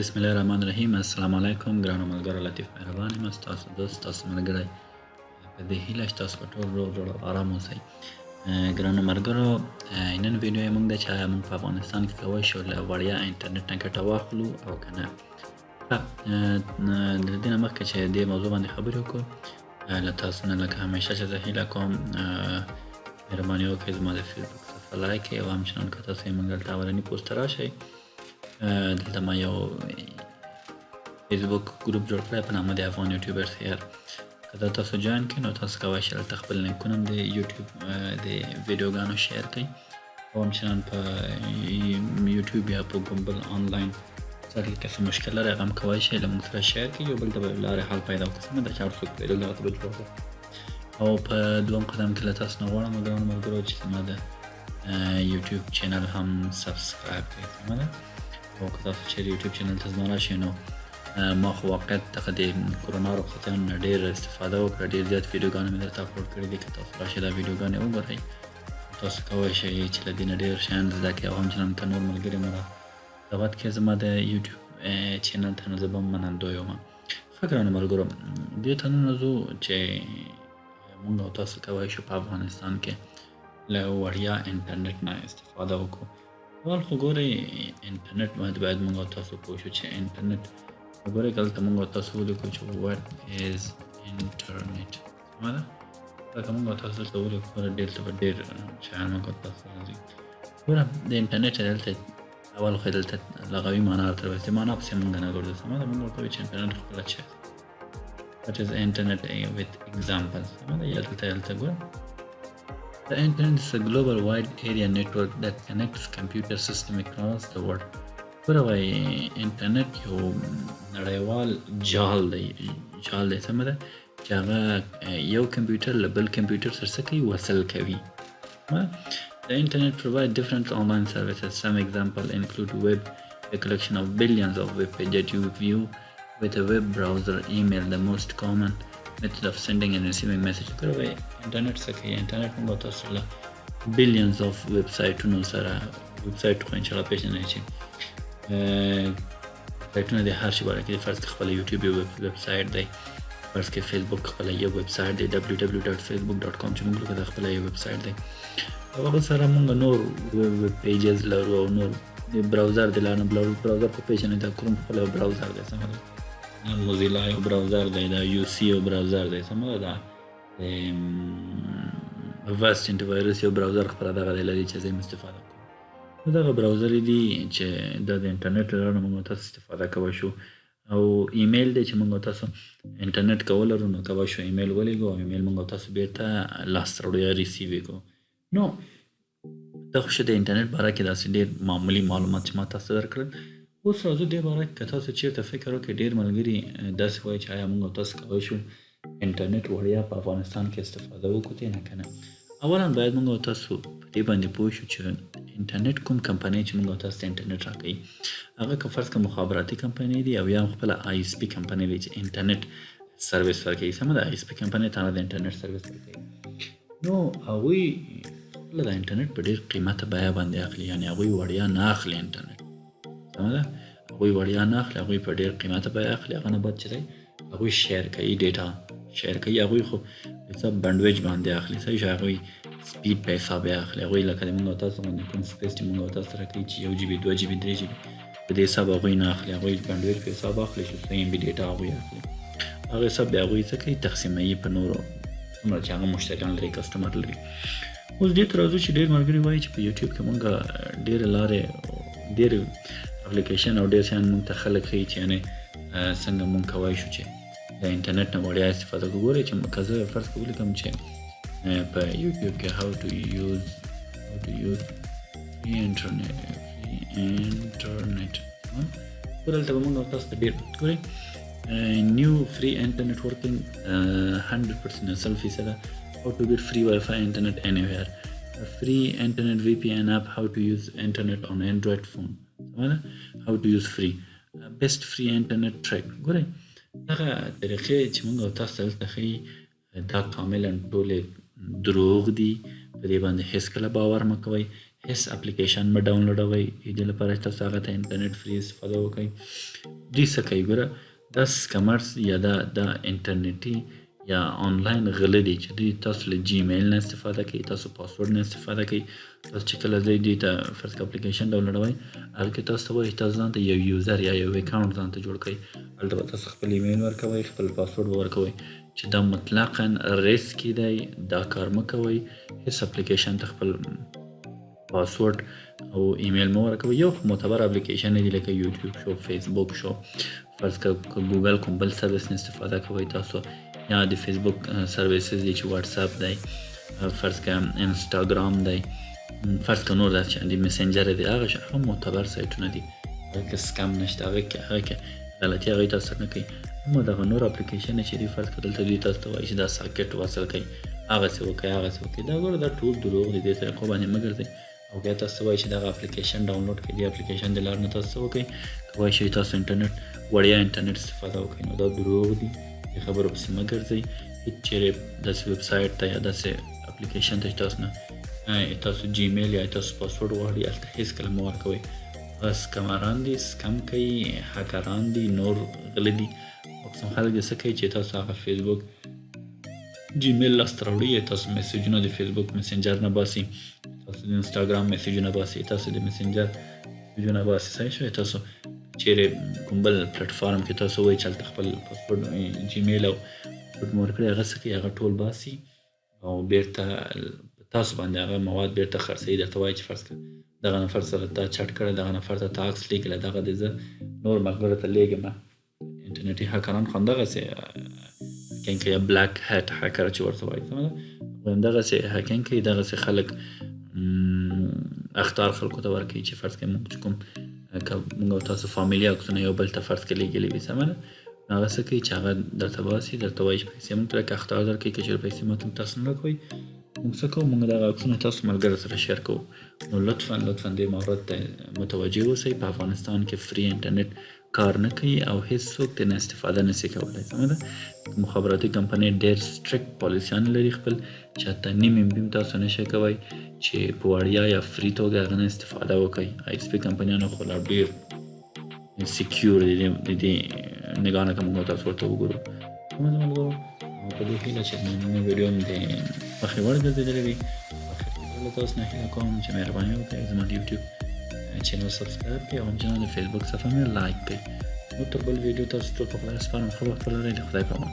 بسم الله الرحمن الرحیم. السلام علیکم ګرانو ملګرو، لطیف مهربان یم. ستاسو دوست، ستاسو ملګری په دې هیله چې تاسو به ټول روغ جوړ او ارام اوسئ. ګرانو ملګرو، نن ویډیو یې موږ د چې آیا موږ په افغانستان کې کولی شو له وړیا انټرنټ نه ګټه واخلو او که نه. د دې نه مخکې چې دې موضوع باندې خبرې وکړو، له تاسو نه لکه همیشه چې زه هیله کوم مهرباني وکړئ زما د فیسبوک صفحه لایک کړئ او همچنان که تاسو یې موږ دلته اولني پوسټ ته راشئ. دلته ما یو فیسبوک ګروپ جوړ کړی په نامه د افغان یوټیوبرز هیر. که دا تاسو جوین کړئ نو تاسو کولی شئ دلته خپل لینکونه هم د یوټیوب د ویډیوګانو شیر کړئ او همچنان په یوټیوب یا په ګوګل آنلاین سره که څه مشکل لرئ هغه هم کولی شئ له موږ سره شیر کړئ، یو بل ته به لارې حل پیدا وکړو. څنګه ده چې هر څوک ویډیو دغه ته به جوړ کړو. او په دویم قدم کې له تاسو نه غواړم ګرانو ملګرو چې زما د یوټیوب چینل هم سبسکرایب کړئ. سمه ده؟ او که تاسو چیرې یوټیوب چینل ته زما راشئ نو ما خو واقعیت دغه د کرونا رخصتیانو نه ډېر استفاده وکړه، ډېر زیات ویډیوګانې مې درته اپلوډ کړي دي. که تاسو راشئ دا ویډیوګانې وګورئ، تاسو کولی شئ چې له دې نه ډېر شیان زده کړئ او همچنان که نور ملګري مو رغبت کړي زما د یوټیوب چینل ته نو زه به هم منندوی یم. ښه ګرانو ملګرو، دې ته ننوځو چې موږ او تاسو کولی شو په افغانستان کې له وړیا انټرنټ نه استفاده وکړو. اول خو ګورئ انټرنټ باید موږ او تاسو پوه شو چې انټرنټ وګورئ که دلته موږ او تاسو ولیکو چې what is internet. سمه ده؟ لکه موږ او تاسو دلته ولیکو ډېر ډېر شیان موږ او تاسو راځي. ګوره د انټرنټ دلته اول خو دلته لغوي معنا ورته وایي، معنا پسې موږ نه ګرځو. سمه ده؟ موږ ورته وایو چې انټرنټ خپله څه that is internet with examples. سمه ده؟ یا دلته ګوره The internet is a global wide area network that connects computer system across the world. ګوره وایي انټرنټ یو نړیوال جال دی سمه ده، چې هغه یو کمپیوټر له بل کمپیوټر سره څه کوي؟ وصل کوي. The internet provides different online services. Some examples include web, a collection of billions of web pages that you view with a web browser, email, the most common method of sending and receiving messages. ګوره وایي انټرنټ څه کوي؟ انټرنټ موږ تاسو له billions of ویبسایټونو سره، ویبسایټ خو انشاءالله پېژنئ چې ویبسایټونه د هر شي باره کې. فرض کړه خپله یوټیوب یو ویبسایټ دی، فرض کړه فیسبوک خپله یو ویبسایټ دی www.facebook.com چې موږ لکه دا خپله یو ویبسایټ دی. او هغه سره موږ نور ویب پیجز لرو او نور براوزر دی، لانه براوزر خو پېژنئ دا کروم خپله یو براوزر دی. سمه ده؟ موزیلا یو براوزر دی، دا یو سی یو براوزر دی. سمه ده؟ دا واسټ انټي وایرس یو براوزر خپله دغه دی لري چې زه یې استفاده کوم. نو دغه براوزرې دي چې دا د انټرنټ له لارې موږ تاسو استفاده کولی شو. او ایمیل دی چې موږ تاسو انټرنټ که ولرو نو کولی شو ایمیل ولیږو او ایمیل موږ تاسو بیرته لاسته راوړو یا ریسیو یې کړو. نو دا خو شو د انټرنټ باره کې داسې ډېر معمولي معلومات چې ما تاسو درکړل. اوس راځو دې باره کې که تاسو چېرته فکر وکړئ، ډېر ملګري داسې وایي چې آیا موږ تاسو کولی شو انټرنټ وړیا په افغانستان کې استفاده وکړو دې نه که نه. اولا باید موږ تاسو په دې باندې پوه شو چې انټرنټ کوم کمپنۍ چې موږ تاسو ته انټرنټ راکوي هغه که فرض کړه مخابراتي کمپنۍ دي او یا هم خپله آی اس پي کمپنۍ دی چې انټرنټ سروس ورکوي. سمه ده؟ آی اس پي کمپنۍ تانه د انټرنټ سروس ورکوي. نو هغوی خپله د انټرنټ په ډېر قیمته بیه باندې اخلي، یعنې هغوی وړیا نه اخلي انټرنټ. سمه ده؟ هغوی وړیا نه اخلي، هغوی په ډېر قیمته بیه اخلي. هغه نه بعد چې دی هغوی شیر کوي، ډیټا شیر کوي. هغوی خو حساب بنډویج باندې اخلي، صحیح شو؟ هغوی سپیډ په حساب یې اخلي. هغوی لکه د موږ او تاسو باندې کوم سپیس چې موږ او تاسو سره کوي چې 1 GB 2 GB 3 GB په دې حساب هغوی نه اخلي. هغوی بنډویج په حساب اخلي چې 100 MB ډیټا هغوی اخلي. هغه حساب بیا هغوی څه کوي؟ تقسیموي په نورو څومره چې هغه مشتریان لري، کسټمر لري. اوس دې ته راځو چې ډېر ملګري وایي چې په یوټیوب کې موږ ډېرې لارې، ډېر اپلیکیشن او ډېر شیان موږ ته خلک ښیي چې یعنې څنګه موږ کولی شو چې د انټرنټ نه وړیا استفاده وکړو. ګورئ چې که زه فرض کړه ولیکم چې په یوټیوب کې how to use free internet. ګوره دلته به موږ او تاسو ته ډېر ګورئ new free internet working 100% 100% how to get free Wi-Fi internet anywhere. Free internet VPN app, how to use internet on Android phone. how to use free best free internet track. ګورئ دغه طریقې چې موږ او تاسو دلته ښیي دا کاملا ټولې دروغ دي. په دې باندې هیڅ کله باور مه کوئ، هیڅ اپلیکیشن مه ډاونلوډوئ. دې لپاره چې تاسو هغه ته انټرنیټ فري استفاده وکړئ. دوی څه کوي ګوره دا سکمرز یا دا انټرنیټي یا آنلاین غله دي چې دوی تاسو له جیمیل نه استفاده کوي، تاسو پاسورډ نه استفاده کوي. تاسو چې کله دوی ته فرض کړه اپلیکیشن ډاونلوډوئ هغه کې تاسو ته وایي تاسو ځان ته یو یوزر یا یو اکاونټ ځان ته جوړ کړئ. هلته به تاسو خپل ایمیل ورکوئ، خپل پاسورډ به ورکوئ چې دا مطلقاً ریسکي دی. دا کار مه کوئ. هیڅ اپلیکیشن ته خپل پاسورډ او ایمیل مه ورکوئ. یو معتبر اپلیکیشن دی لکه یوټیوب شو، فیسبوک شو، فرض کړه ګوګل کوم بل سروس نه استفاده کوئ تاسو، یا د فیسبوک سرویسز دي چې واتساپ دی، فرض کړه انسټاګرام دی، فرض کړه نور داسې دي، میسنجر دی، هغه معتبر سایټونه دي. هغه کې سکم نشته، هغه کې غلطي هغوی تاسو نه کوي. اما دغه نور اپلیکیشن چې دي فرض کړه دلته دوی تاسو ته وایي چې دا ساکټ وصل کړئ، هغسې وکړئ، هغسې وکړئ. دا ګوره دا ټول دروغ دي. دې طریقو باندې مه ګرځئ. او بیا تاسو ته وایي چې دغه اپلیکیشن ډاونلوډ کړئ. دې اپلیکیشن د لارې نه تاسو څه وکړئ، کولی شئ تاسو انټرنیټ وړیا انټرنیټ استفاده وکړئ. نو دا دروغ دي. دې خبرو پسې مه ګرځئ. هېڅ چېرې داسې ویب سایټ ته یا داسې اپلیکیشن ته چې تاسو نه تاسو جیمیل یا تاسو پاسورډ غواړئ هلته هېڅکله مه ورکوئ. هغه سکمران دي، سکم کوي، هکران دي، نور غله دي. اکثر خلک یې څه کوي چې تاسو هغه فیسبوک جیمیل لاسته راوړئ، تاسو میسیجونه د فیسبوک میسنجر نه باسي، تاسو د انسټاګرام میسیجونه باسي، تاسو د میسنجر میسیجونه باسي. صحیح شوی. تاسو چیرې کوم بل پلیټفارم کې تاسو وایي چې هلته خپل پاسورډ جیمیل او پاسورډ مو ورکړئ، هغه څه کوي هغه ټول باسي او بیرته تاسو باندې هغه مواد بیرته خرڅوي. درته وایي چې فرض کړه دغه نفر سره تا چټ کړی، دغه نفر ته تا عکس لیکلی، دغه دې زه نور ملګرو ته لیږم. انټرنیټي هکران خو همدغسې هکینګ کوي، یا بلاک هیټ هکر چې ورته وایي، سمه ده. همدغسې هکینګ کوي. دغسې خلک اخطار خلکو ته ورکوي چې فرض کړئ موږ چې کوم موږ او تاسو فامیلي عکسونه یو بل ته فرض کړئ لیږلي وي، سمه ده. نو هغه څه کوي چې هغه درته باسي، درته وایي چې پیسې موږ ته راکړه، اخطار درکوي. که چېرې پیسې ماته تاسو نه راکوئ موږ څه کوو، موږ دغه عکسونه تاسو ملګرو سره شیر کوو. نو لطفا دې مورد ته متوجه اوسئ. په افغانستان کې فری انټرنیټ کار نه کوي او هیڅوک ترې نه استفاده نشي کولی، سمه ده. مخابراتي کمپنۍ ډېر سټرکټ پالیسیان لري خپل چې حتی نیم ام بي هم تاسو نشئ کوی چې په وړیا یا فری توګه هغه نه استفاده وکړئ. آی ایس پي کمپنیانو خو لا ډېر سیکیور دي د دې نګاه نه که موږ تاسو ورته وګورو. سمه ده ملګرو. په دې هیله چې نننۍ ویډیو هم د مخې وړ ګرځېدلې وي. له تاسو نه هیله کوم چې مهرباني وکړئ زما د یوټیوب چینل سبسکرایب کړئ او همچنان د فیسبوک صفحه مې لایک کړئ. نو تر بل ویډیو تاسو ټول په خدای سپارم. ښه وخت ولرئ. د خدای په امان.